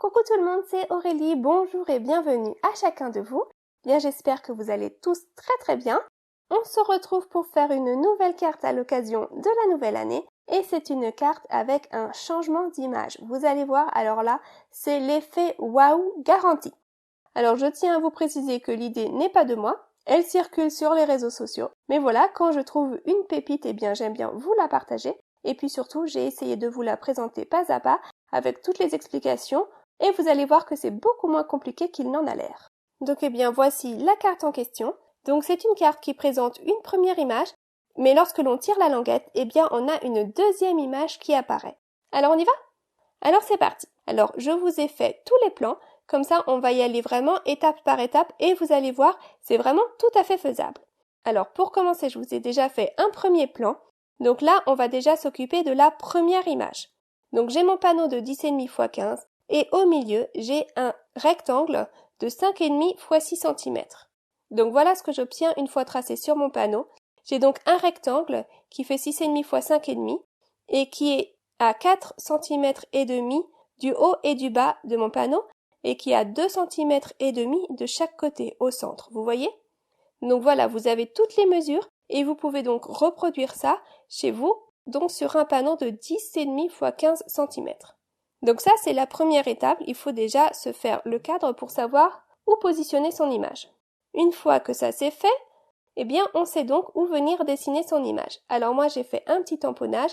Coucou tout le monde, c'est Aurélie, bonjour et bienvenue à chacun de vous. Bien, j'espère que vous allez tous très bien. On se retrouve pour faire une nouvelle carte à l'occasion de la nouvelle année et c'est une carte avec un changement d'image. Vous allez voir, alors là, c'est l'effet waouh garanti. Alors je tiens à vous préciser que l'idée n'est pas de moi, elle circule sur les réseaux sociaux. Mais voilà, quand je trouve une pépite, eh bien j'aime bien vous la partager. Et puis surtout, j'ai essayé de vous la présenter pas à pas avec toutes les explications et vous allez voir que c'est beaucoup moins compliqué qu'il n'en a l'air. Donc eh bien voici la carte en question. Donc c'est une carte qui présente une première image, mais lorsque l'on tire la languette, eh bien on a une deuxième image qui apparaît. Alors on y va? Alors c'est parti. Alors je vous ai fait tous les plans, comme ça on va y aller vraiment étape par étape et vous allez voir, c'est vraiment tout à fait faisable. Alors pour commencer, je vous ai déjà fait un premier plan. Donc là, on va déjà s'occuper de la première image. Donc j'ai mon panneau de 10,5 x 15 et au milieu, j'ai un rectangle de 5,5 x 6 cm. Donc voilà ce que j'obtiens une fois tracé sur mon panneau. J'ai donc un rectangle qui fait 6,5 x 5,5 et qui est à 4 cm et demi du haut et du bas de mon panneau et qui a 2 cm et demi de chaque côté au centre. Vous voyez? Donc voilà, vous avez toutes les mesures et vous pouvez donc reproduire ça chez vous, donc sur un panneau de 10,5 x 15 cm. Donc ça, c'est la première étape. Il faut déjà se faire le cadre pour savoir où positionner son image. Une fois que ça c'est fait, eh bien, on sait donc où venir dessiner son image. Alors moi, j'ai fait un petit tamponnage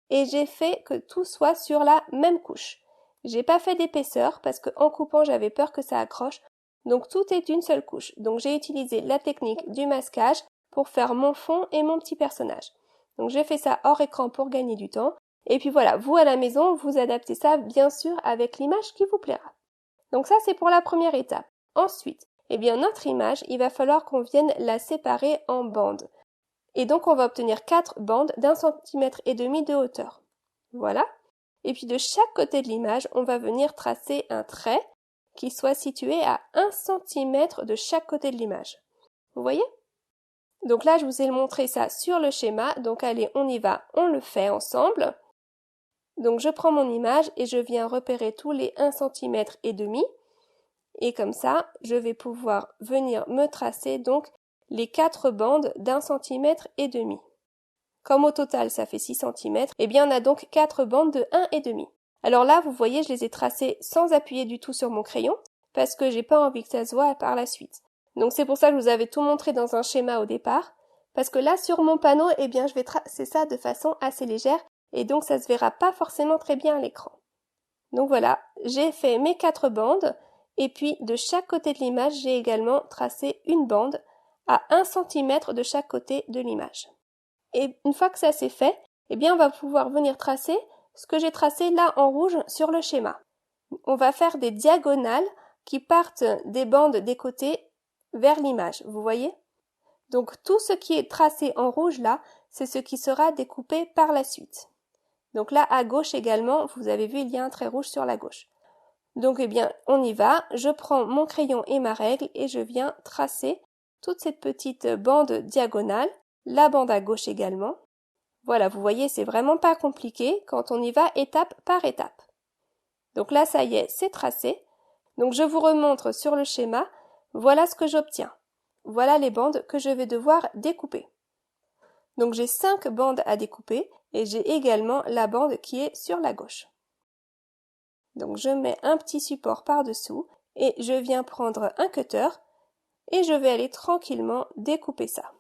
et j'ai fait que tout soit sur la même couche. J'ai pas fait d'épaisseur parce qu'en coupant, j'avais peur que ça accroche. Donc tout est d'une seule couche. Donc j'ai utilisé la technique du masquage pour faire mon fond et mon petit personnage. Donc j'ai fait ça hors écran pour gagner du temps. Et puis voilà, vous à la maison, vous adaptez ça bien sûr avec l'image qui vous plaira. Donc ça c'est pour la première étape. Ensuite, eh bien notre image, il va falloir qu'on vienne la séparer en bandes. Et donc on va obtenir 4 bandes d'1,5 cm de hauteur. Voilà. Et puis de chaque côté de l'image, on va venir tracer un trait qui soit situé à 1 cm de chaque côté de l'image. Vous voyez? Donc là, je vous ai montré ça sur le schéma. Donc allez, on y va, on le fait ensemble. Donc je prends mon image et je viens repérer tous les 1 cm et demi. Et comme ça, je vais pouvoir venir me tracer donc les 4 bandes d'1,5 cm. Comme au total ça fait 6 cm, eh bien on a donc 4 bandes de 1,5 cm. Alors là, vous voyez, je les ai tracées sans appuyer du tout sur mon crayon, parce que j'ai pas envie que ça se voie par la suite. Donc c'est pour ça que je vous avais tout montré dans un schéma au départ, parce que là sur mon panneau, eh bien je vais tracer ça de façon assez légère, et donc ça se verra pas forcément très bien à l'écran. Donc voilà, j'ai fait mes 4 bandes, et puis de chaque côté de l'image, j'ai également tracé une bande à 1 cm de chaque côté de l'image. Et une fois que ça c'est fait, eh bien on va pouvoir venir tracer ce que j'ai tracé là en rouge sur le schéma. On va faire des diagonales qui partent des bandes des côtés vers l'image, vous voyez? Donc tout ce qui est tracé en rouge là, c'est ce qui sera découpé par la suite. Donc là à gauche également, vous avez vu, il y a un trait rouge sur la gauche. Donc eh bien on y va, je prends mon crayon et ma règle et je viens tracer toute cette petite bande diagonale, la bande à gauche également. Voilà, vous voyez, c'est vraiment pas compliqué quand on y va étape par étape. Donc là, ça y est, c'est tracé. Donc je vous remontre sur le schéma, voilà ce que j'obtiens. Voilà les bandes que je vais devoir découper. Donc j'ai 5 bandes à découper et j'ai également la bande qui est sur la gauche. Donc je mets un petit support par-dessous et je viens prendre un cutter et je vais aller tranquillement découper ça.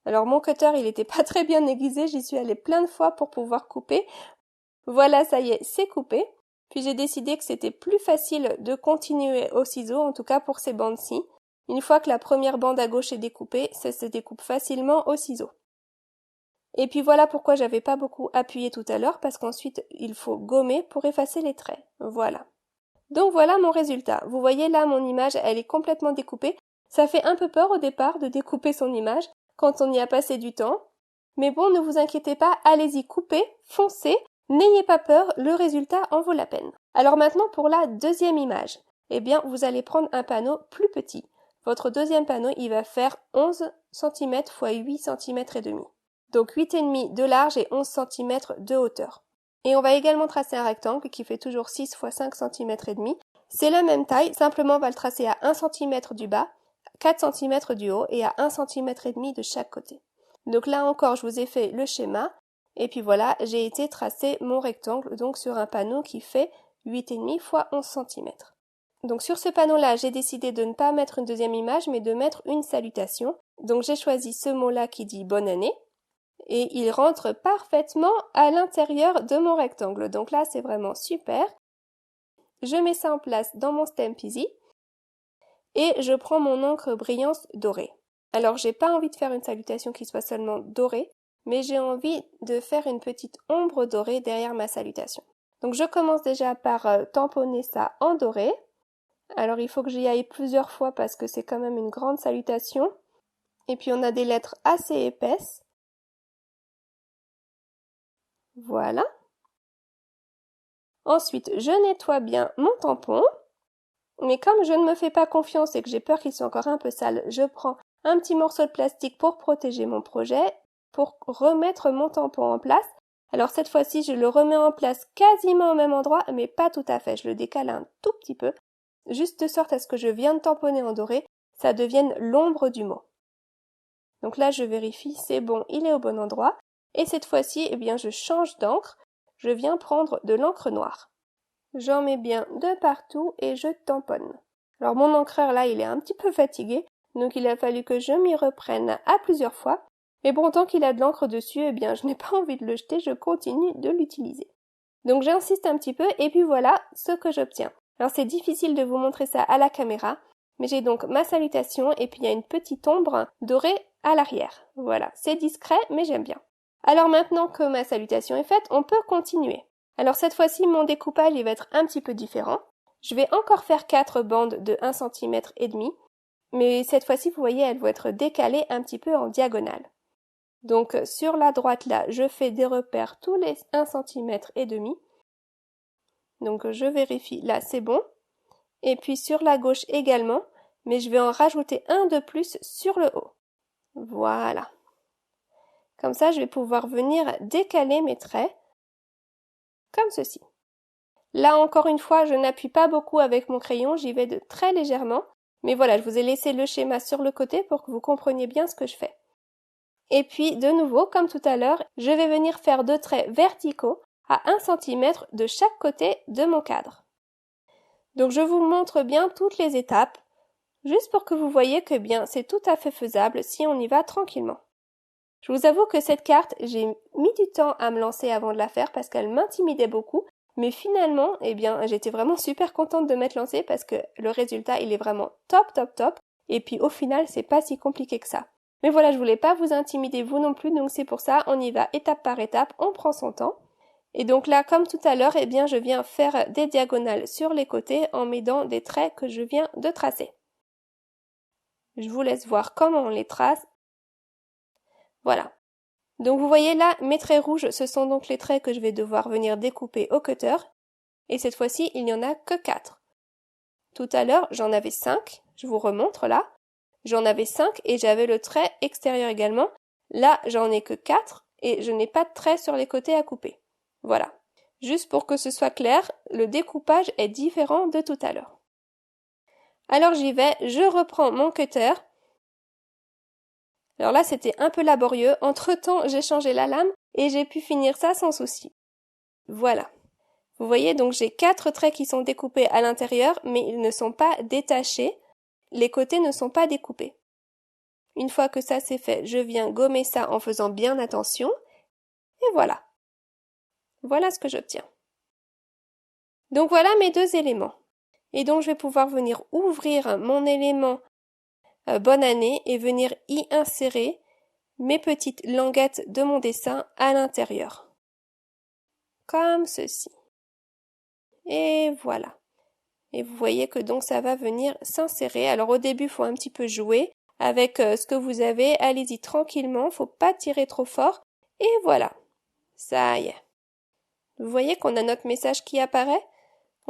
Alors mon cutter, il n'était pas très bien aiguisé, j'y suis allée plein de fois pour pouvoir couper. Voilà, ça y est, c'est coupé. Puis j'ai décidé que c'était plus facile de continuer au ciseau, en tout cas pour ces bandes-ci. Une fois que la première bande à gauche est découpée, ça se découpe facilement au ciseau. Et puis voilà pourquoi j'avais pas beaucoup appuyé tout à l'heure, parce qu'ensuite il faut gommer pour effacer les traits. Voilà. Donc voilà mon résultat. Vous voyez là, mon image, elle est complètement découpée. Ça fait un peu peur au départ de découper son image, quand on y a passé du temps. Mais bon, ne vous inquiétez pas, allez-y, coupez, foncez, n'ayez pas peur, le résultat en vaut la peine. Alors maintenant pour la deuxième image, eh bien vous allez prendre un panneau plus petit. Votre deuxième panneau, il va faire 11 cm x 8 cm et demi. Donc 8,5 de large et 11 cm de hauteur. Et on va également tracer un rectangle qui fait toujours 6 x 5 cm et demi. C'est la même taille, simplement on va le tracer à 1 cm du bas, 4 cm du haut et à 1 cm et demi de chaque côté. Donc là encore, je vous ai fait le schéma. Et puis voilà, j'ai été tracer mon rectangle donc sur un panneau qui fait 8,5 x 11 cm. Donc sur ce panneau-là, j'ai décidé de ne pas mettre une deuxième image, mais de mettre une salutation. Donc j'ai choisi ce mot-là qui dit bonne année. Et il rentre parfaitement à l'intérieur de mon rectangle. Donc là, c'est vraiment super. Je mets ça en place dans mon Stampin' et je prends mon encre brillance dorée. Alors, j'ai pas envie de faire une salutation qui soit seulement dorée, mais j'ai envie de faire une petite ombre dorée derrière ma salutation. Donc, je commence déjà par tamponner ça en doré. Alors, il faut que j'y aille plusieurs fois parce que c'est quand même une grande salutation. Et puis, on a des lettres assez épaisses. Voilà. Ensuite, je nettoie bien mon tampon. Mais comme je ne me fais pas confiance et que j'ai peur qu'il soit encore un peu sale, je prends un petit morceau de plastique pour protéger mon projet, pour remettre mon tampon en place. Alors cette fois-ci, je le remets en place quasiment au même endroit, mais pas tout à fait. Je le décale un tout petit peu, juste de sorte à ce que je viens de tamponner en doré, ça devienne l'ombre du mot. Donc là, je vérifie, c'est bon, il est au bon endroit. Et cette fois-ci, eh bien, je change d'encre. Je viens prendre de l'encre noire. J'en mets bien de partout et je tamponne. Alors mon encreur là, il est un petit peu fatigué, donc il a fallu que je m'y reprenne à plusieurs fois. Mais bon, tant qu'il a de l'encre dessus, eh bien je n'ai pas envie de le jeter, je continue de l'utiliser. Donc j'insiste un petit peu et puis voilà ce que j'obtiens. Alors c'est difficile de vous montrer ça à la caméra, mais j'ai donc ma salutation et puis il y a une petite ombre dorée à l'arrière. Voilà, c'est discret mais j'aime bien. Alors maintenant que ma salutation est faite, on peut continuer. Alors cette fois-ci, mon découpage il va être un petit peu différent. Je vais encore faire 4 bandes de 1 cm et demi, mais cette fois-ci, vous voyez, elles vont être décalées un petit peu en diagonale. Donc sur la droite là, je fais des repères tous les 1 cm et demi. Donc je vérifie, là c'est bon. Et puis sur la gauche également, mais je vais en rajouter un de plus sur le haut. Voilà. Comme ça, je vais pouvoir venir décaler mes traits comme ceci. Là, encore une fois, je n'appuie pas beaucoup avec mon crayon, j'y vais de très légèrement. Mais voilà, je vous ai laissé le schéma sur le côté pour que vous compreniez bien ce que je fais. Et puis, de nouveau, comme tout à l'heure, je vais venir faire 2 traits verticaux à 1 cm de chaque côté de mon cadre. Donc, je vous montre bien toutes les étapes, juste pour que vous voyez que bien, c'est tout à fait faisable si on y va tranquillement. Je vous avoue que cette carte, j'ai mis du temps à me lancer avant de la faire parce qu'elle m'intimidait beaucoup. Mais finalement, eh bien, j'étais vraiment super contente de m'être lancée parce que le résultat, il est vraiment top, top, top. Et puis au final, c'est pas si compliqué que ça. Mais voilà, je voulais pas vous intimider vous non plus, donc c'est pour ça, on y va étape par étape, on prend son temps. Et donc là, comme tout à l'heure, eh bien, je viens faire des diagonales sur les côtés en m'aidant des traits que je viens de tracer. Je vous laisse voir comment on les trace. Voilà. Donc vous voyez là, mes traits rouges, ce sont donc les traits que je vais devoir venir découper au cutter. Et cette fois-ci, il n'y en a que 4. Tout à l'heure, j'en avais 5. Je vous remontre là. J'en avais 5 et j'avais le trait extérieur également. Là, j'en ai que 4 et je n'ai pas de trait sur les côtés à couper. Voilà. Juste pour que ce soit clair, le découpage est différent de tout à l'heure. Alors j'y vais, je reprends mon cutter. Alors là, c'était un peu laborieux. Entre-temps, j'ai changé la lame et j'ai pu finir ça sans souci. Voilà. Vous voyez, donc j'ai 4 traits qui sont découpés à l'intérieur, mais ils ne sont pas détachés. Les côtés ne sont pas découpés. Une fois que ça c'est fait, je viens gommer ça en faisant bien attention. Et voilà. Voilà ce que j'obtiens. Donc voilà mes 2 éléments. Et donc je vais pouvoir venir ouvrir mon élément bonne année et venir y insérer mes petites languettes de mon dessin à l'intérieur. Comme ceci. Et voilà. Et vous voyez que donc ça va venir s'insérer. Alors au début, il faut un petit peu jouer avec ce que vous avez. Allez-y tranquillement, faut pas tirer trop fort. Et voilà. Ça y est. Vous voyez qu'on a notre message qui apparaît?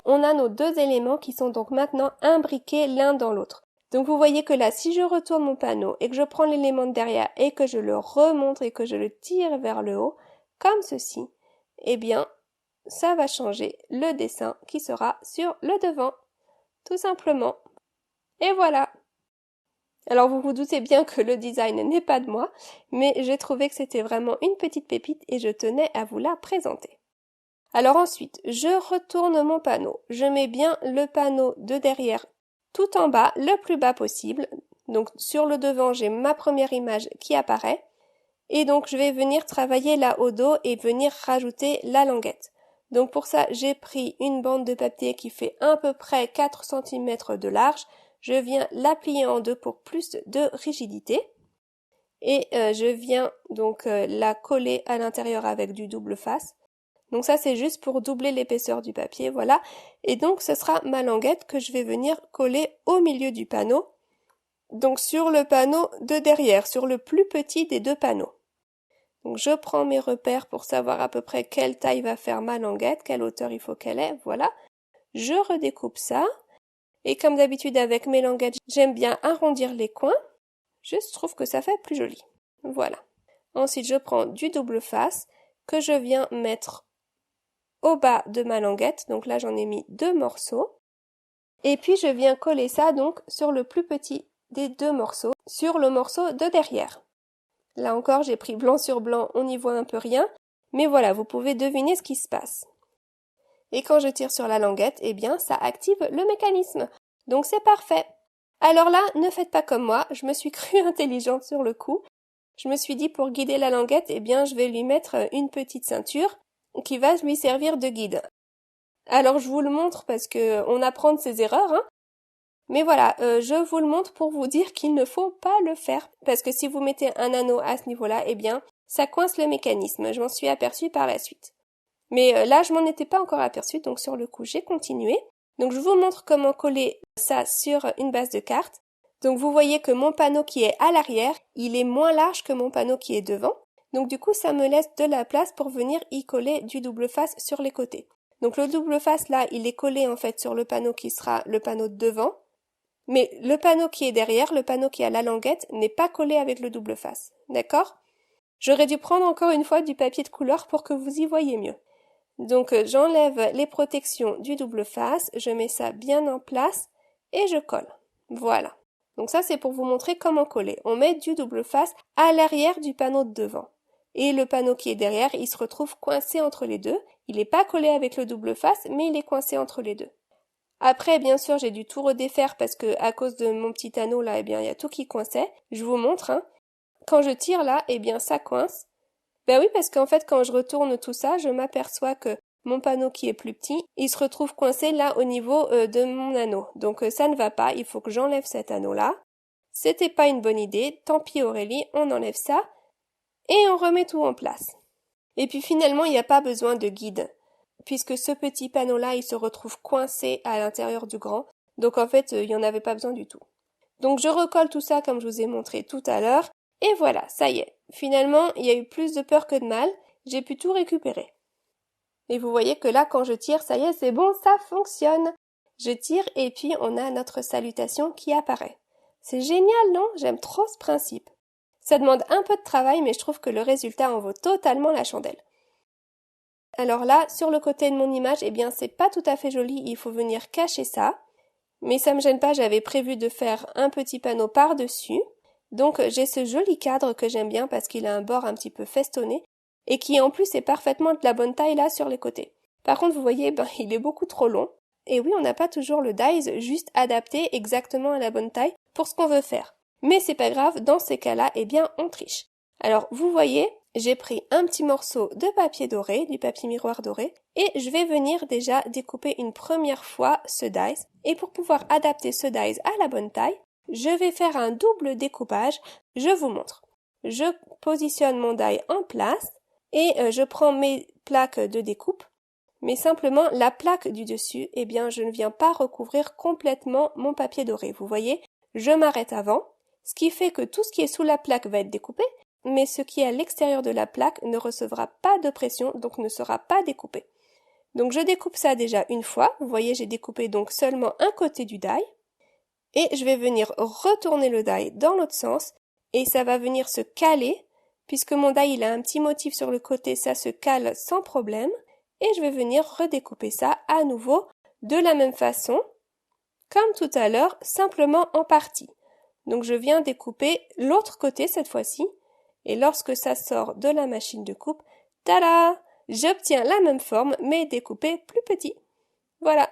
On a nos 2 éléments qui sont donc maintenant imbriqués l'un dans l'autre. Donc vous voyez que là, si je retourne mon panneau et que je prends l'élément de derrière et que je le remonte et que je le tire vers le haut, comme ceci, eh bien, ça va changer le dessin qui sera sur le devant, tout simplement. Et voilà. Alors vous vous doutez bien que le design n'est pas de moi, mais j'ai trouvé que c'était vraiment une petite pépite et je tenais à vous la présenter. Alors ensuite, je retourne mon panneau. Je mets bien le panneau de derrière tout en bas, le plus bas possible. Donc sur le devant, j'ai ma première image qui apparaît. Et donc je vais venir travailler là au dos et venir rajouter la languette. Donc pour ça, j'ai pris une bande de papier qui fait à peu près 4 cm de large. Je viens la plier en deux pour plus de rigidité. Et je viens donc la coller à l'intérieur avec du double face. Donc ça c'est juste pour doubler l'épaisseur du papier, voilà. Et donc ce sera ma languette que je vais venir coller au milieu du panneau. Donc sur le panneau de derrière, sur le plus petit des deux panneaux. Donc je prends mes repères pour savoir à peu près quelle taille va faire ma languette, quelle hauteur il faut qu'elle ait, voilà. Je redécoupe ça. Et comme d'habitude avec mes languettes, j'aime bien arrondir les coins. Je trouve que ça fait plus joli. Voilà. Ensuite je prends du double face que je viens mettre au bas de ma languette, donc là j'en ai mis 2 morceaux, et puis je viens coller ça donc sur le plus petit des 2 morceaux, sur le morceau de derrière. Là encore j'ai pris blanc sur blanc, on n'y voit un peu rien, mais voilà, vous pouvez deviner ce qui se passe. Et quand je tire sur la languette, eh bien ça active le mécanisme, donc c'est parfait. Alors là, ne faites pas comme moi, je me suis crue intelligente sur le coup, je me suis dit pour guider la languette, eh bien je vais lui mettre une petite ceinture, qui va lui servir de guide. Alors je vous le montre parce que on apprend de ses erreurs, hein. Mais voilà, je vous le montre pour vous dire qu'il ne faut pas le faire. Parce que si vous mettez un anneau à ce niveau-là, eh bien, ça coince le mécanisme. Je m'en suis aperçue par la suite. Mais là, je m'en étais pas encore aperçue, donc sur le coup, j'ai continué. Donc je vous montre comment coller ça sur une base de carte. Donc vous voyez que mon panneau qui est à l'arrière, il est moins large que mon panneau qui est devant. Donc du coup, ça me laisse de la place pour venir y coller du double face sur les côtés. Donc le double face là, il est collé en fait sur le panneau qui sera le panneau de devant. Mais le panneau qui est derrière, le panneau qui a la languette, n'est pas collé avec le double face. D'accord? J'aurais dû prendre encore une fois du papier de couleur pour que vous y voyez mieux. Donc j'enlève les protections du double face, je mets ça bien en place et je colle. Voilà. Donc ça c'est pour vous montrer comment coller. On met du double face à l'arrière du panneau de devant. Et le panneau qui est derrière, il se retrouve coincé entre les deux. Il n'est pas collé avec le double face, mais il est coincé entre les deux. Après, bien sûr, j'ai dû tout redéfaire parce que à cause de mon petit anneau là, eh bien, il y a tout qui coinçait. Je vous montre, hein. Quand je tire là, eh bien, ça coince. Ben oui, parce qu'en fait, quand je retourne tout ça, je m'aperçois que mon panneau qui est plus petit, il se retrouve coincé là au niveau de mon anneau. Donc ça ne va pas, il faut que j'enlève cet anneau là. C'était pas une bonne idée, tant pis Aurélie, on enlève ça. Et on remet tout en place. Et puis finalement, il n'y a pas besoin de guide, puisque ce petit panneau-là, il se retrouve coincé à l'intérieur du grand, donc en fait, il n'y en avait pas besoin du tout. Donc je recolle tout ça comme je vous ai montré tout à l'heure, et voilà, ça y est. Finalement, il y a eu plus de peur que de mal, j'ai pu tout récupérer. Et vous voyez que là, quand je tire, ça y est, c'est bon, ça fonctionne. Je tire et puis on a notre salutation qui apparaît. C'est génial, non? J'aime trop ce principe. Ça demande un peu de travail, mais je trouve que le résultat en vaut totalement la chandelle. Alors là, sur le côté de mon image, eh bien, c'est pas tout à fait joli, il faut venir cacher ça. Mais ça me gêne pas, j'avais prévu de faire un petit panneau par-dessus. Donc, j'ai ce joli cadre que j'aime bien parce qu'il a un bord un petit peu festonné et qui en plus est parfaitement de la bonne taille là sur les côtés. Par contre, vous voyez, il est beaucoup trop long. Et oui, on n'a pas toujours le dies juste adapté exactement à la bonne taille pour ce qu'on veut faire. Mais c'est pas grave, dans ces cas-là, eh bien, on triche. Alors, vous voyez, j'ai pris un petit morceau de papier doré, du papier miroir doré, et je vais venir déjà découper une première fois ce dies. Et pour pouvoir adapter ce dies à la bonne taille, je vais faire un double découpage. Je vous montre. Je positionne mon die en place et je prends mes plaques de découpe. Mais simplement, la plaque du dessus, eh bien, je ne viens pas recouvrir complètement mon papier doré. Vous voyez, je m'arrête avant, ce qui fait que tout ce qui est sous la plaque va être découpé, mais ce qui est à l'extérieur de la plaque ne recevra pas de pression, donc ne sera pas découpé. Donc je découpe ça déjà une fois, vous voyez j'ai découpé donc seulement un côté du die, et je vais venir retourner le die dans l'autre sens, et ça va venir se caler, puisque mon die il a un petit motif sur le côté, ça se cale sans problème, et je vais venir redécouper ça à nouveau de la même façon, comme tout à l'heure, simplement en partie. Donc je viens découper l'autre côté cette fois-ci, et lorsque ça sort de la machine de coupe, tada! J'obtiens la même forme, mais découpée plus petit. Voilà.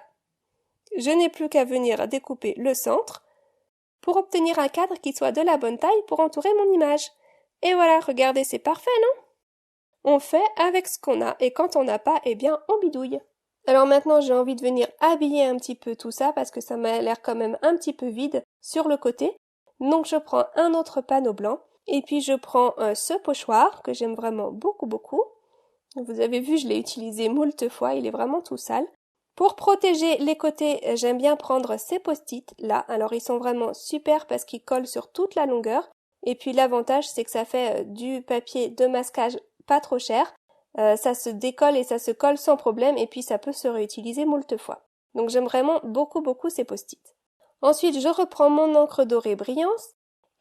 Je n'ai plus qu'à venir découper le centre pour obtenir un cadre qui soit de la bonne taille pour entourer mon image. Et voilà, regardez, c'est parfait, non? On fait avec ce qu'on a, et quand on n'a pas, eh bien, on bidouille. Alors maintenant, j'ai envie de venir habiller un petit peu tout ça, parce que ça m'a l'air quand même un petit peu vide sur le côté. Donc je prends un autre panneau blanc, et puis je prends ce pochoir, que j'aime vraiment beaucoup, beaucoup. Vous avez vu, je l'ai utilisé moult fois, il est vraiment tout sale. Pour protéger les côtés, j'aime bien prendre ces post-it là. Alors ils sont vraiment super parce qu'ils collent sur toute la longueur. Et puis l'avantage, c'est que ça fait du papier de masquage pas trop cher. Ça se décolle et ça se colle sans problème et puis ça peut se réutiliser moult fois. Donc j'aime vraiment beaucoup, beaucoup ces post-it. Ensuite, je reprends mon encre dorée Brillance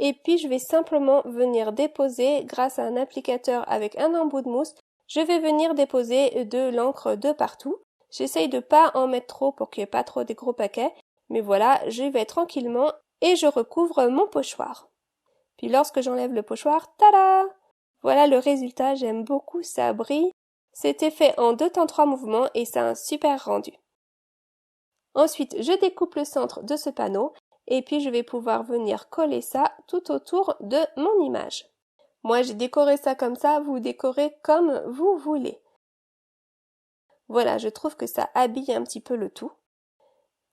et puis je vais simplement venir déposer, grâce à un applicateur avec un embout de mousse, je vais venir déposer de l'encre de partout. J'essaye de pas en mettre trop pour qu'il n'y ait pas trop des gros paquets, mais voilà, je vais tranquillement et je recouvre mon pochoir. Puis lorsque j'enlève le pochoir, tada! Voilà le résultat, j'aime beaucoup, ça brille. C'était fait en 2 temps 3 mouvements et ça a un super rendu. Ensuite, je découpe le centre de ce panneau et puis je vais pouvoir venir coller ça tout autour de mon image. Moi, j'ai décoré ça comme ça, vous décorez comme vous voulez. Voilà, je trouve que ça habille un petit peu le tout.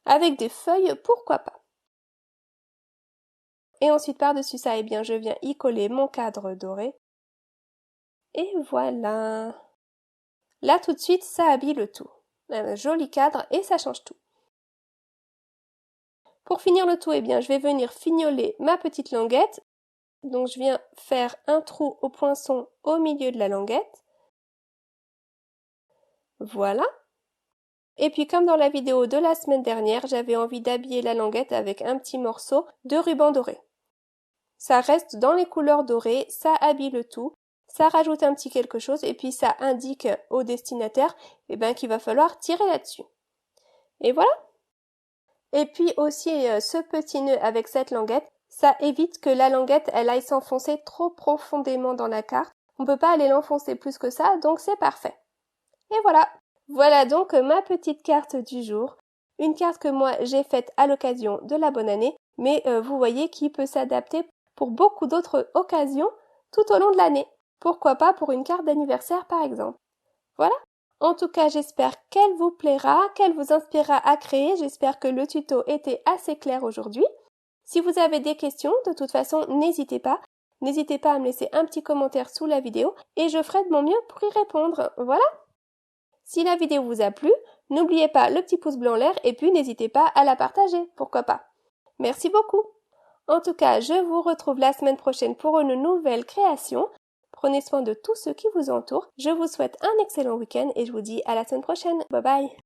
Avec des feuilles, pourquoi pas. Et ensuite, par-dessus ça, eh bien, je viens y coller mon cadre doré. Et voilà. Là, tout de suite, ça habille le tout. Un joli cadre et ça change tout. Pour finir le tout, eh bien, je vais venir fignoler ma petite languette. Donc, je viens faire un trou au poinçon au milieu de la languette. Voilà. Et puis comme dans la vidéo de la semaine dernière, j'avais envie d'habiller la languette avec un petit morceau de ruban doré. Ça reste dans les couleurs dorées, ça habille le tout, ça rajoute un petit quelque chose et puis ça indique au destinataire qu'il va falloir tirer là-dessus. Et voilà. Et puis aussi ce petit nœud avec cette languette, ça évite que la languette elle aille s'enfoncer trop profondément dans la carte. On ne peut pas aller l'enfoncer plus que ça, donc c'est parfait. Et voilà. Voilà donc ma petite carte du jour, une carte que moi j'ai faite à l'occasion de la bonne année, mais vous voyez qui peut s'adapter pour beaucoup d'autres occasions tout au long de l'année. Pourquoi pas pour une carte d'anniversaire par exemple. Voilà. En tout cas, j'espère qu'elle vous plaira, qu'elle vous inspirera à créer. J'espère que le tuto était assez clair aujourd'hui. Si vous avez des questions, de toute façon, n'hésitez pas. N'hésitez pas à me laisser un petit commentaire sous la vidéo et je ferai de mon mieux pour y répondre. Voilà. Si la vidéo vous a plu, n'oubliez pas le petit pouce bleu en l'air et puis n'hésitez pas à la partager, pourquoi pas. Merci beaucoup. En tout cas, je vous retrouve la semaine prochaine pour une nouvelle création. Prenez soin de tous ceux qui vous entourent. Je vous souhaite un excellent week-end et je vous dis à la semaine prochaine. Bye bye.